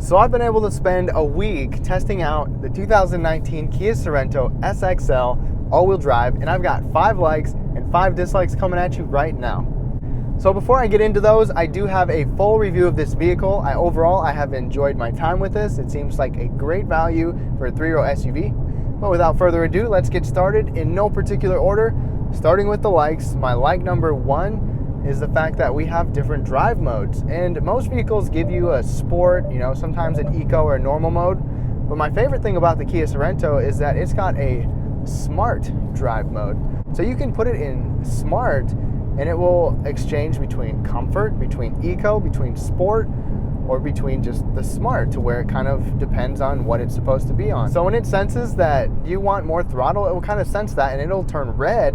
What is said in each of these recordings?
So I've been able to spend a week testing out the 2019 Kia Sorento SX-L all-wheel drive, and I've got 5 likes and 5 dislikes coming at you right now. So before I get into those, I do have a full review of this vehicle. Overall, I have enjoyed my time with this. It seems like a great value for a 3-row SUV. But without further ado, let's get started in no particular order. Starting with the likes, my like number 1 is the fact that we have different drive modes. And most vehicles give you a sport, sometimes an eco or a normal mode. But my favorite thing about the Kia Sorento is that it's got a smart drive mode. So you can put it in smart and it will exchange between comfort, between eco, between sport, or between just the smart, to where it kind of depends on what it's supposed to be on. So when it senses that you want more throttle, it will kind of sense that and it'll turn red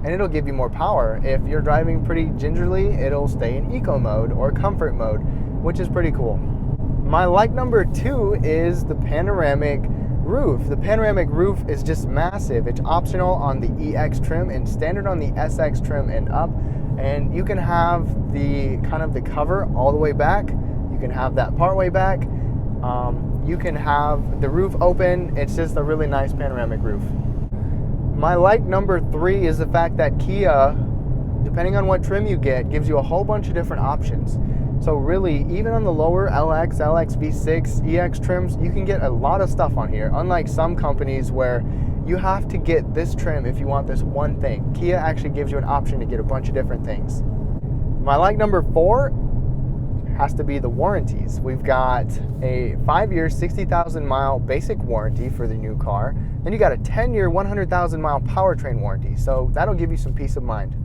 and it'll give you more power. If you're driving pretty gingerly, it'll stay in eco mode or comfort mode, which is pretty cool. My like number 2 is the panoramic roof. The panoramic roof is just massive. It's optional on the EX trim and standard on the SX trim and up. And you can have the cover all the way back. You can have that part way back. You can have the roof open. It's just a really nice panoramic roof. My like number 3 is the fact that Kia, depending on what trim you get, gives you a whole bunch of different options. So really, even on the lower LX, LX V6, EX trims, you can get a lot of stuff on here. Unlike some companies where you have to get this trim if you want this one thing. Kia actually gives you an option to get a bunch of different things. My like number 4 has to be the warranties. We've got a 5-year, 60,000 mile basic warranty for the new car. Then you got a 10-year, 100,000 mile powertrain warranty. So that'll give you some peace of mind.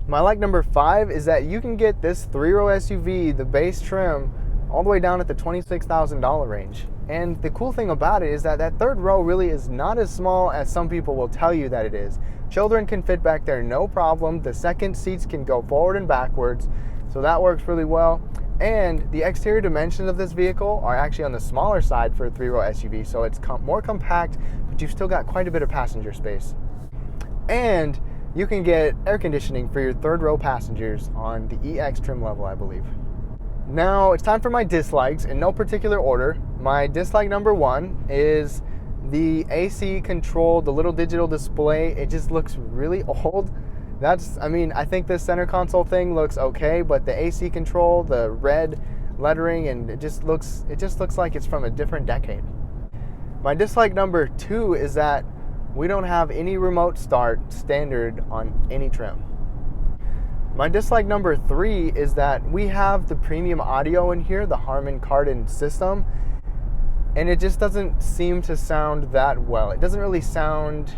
My like number 5 is that you can get this 3-row SUV, the base trim, all the way down at the $26,000 range. And the cool thing about it is that that third row really is not as small as some people will tell you that it is. Children can fit back there, no problem. The second seats can go forward and backwards, so that works really well. And the exterior dimensions of this vehicle are actually on the smaller side for a 3-row SUV, so it's more compact, but you've still got quite a bit of passenger space. And you can get air conditioning for your 3rd row passengers on the EX trim level, I believe. Now it's time for my dislikes in no particular order. My dislike number 1 is the AC control, the little digital display. It just looks really old. I think this center console thing looks okay, but the AC control, the red lettering, and it just looks like it's from a different decade. My dislike number 2 is that we don't have any remote start standard on any trim. My dislike number 3 is that we have the premium audio in here, the Harman Kardon system, and it just doesn't seem to sound that well. It doesn't really sound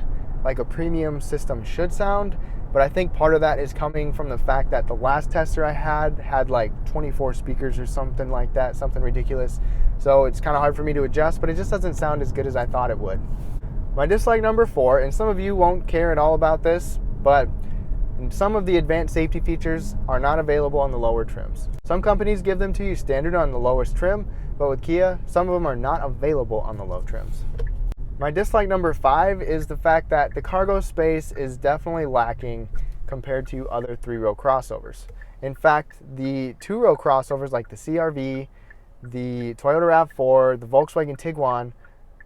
like a premium system should sound. But I think part of that is coming from the fact that the last tester I had like 24 speakers or something like that, something ridiculous. So it's kind of hard for me to adjust, but it just doesn't sound as good as I thought it would. My dislike number 4, and some of you won't care at all about this, but some of the advanced safety features are not available on the lower trims. Some companies give them to you standard on the lowest trim, but with Kia, some of them are not available on the low trims. My dislike number 5 is the fact that the cargo space is definitely lacking compared to other 3-row crossovers. In fact, the 2-row crossovers like the CR-V, the Toyota RAV4, the Volkswagen Tiguan,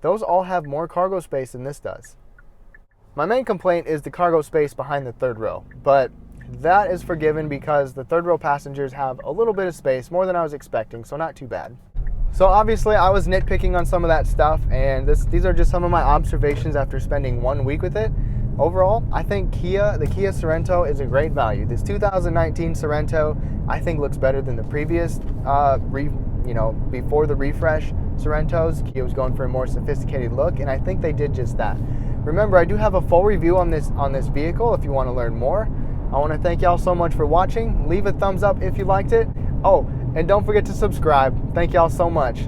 those all have more cargo space than this does. My main complaint is the cargo space behind the 3rd row, but that is forgiven because the 3rd row passengers have a little bit of space, more than I was expecting, so not too bad. So obviously I was nitpicking on some of that stuff, and these are just some of my observations after spending 1 week with it. Overall, I think the Kia Sorento is a great value. This 2019 Sorento, I think, looks better than the previous, before the refresh Sorentos. Kia was going for a more sophisticated look, and I think they did just that. Remember, I do have a full review on this vehicle if you want to learn more. I want to thank y'all so much for watching. Leave a thumbs up if you liked it. Oh, and don't forget to subscribe. Thank y'all so much.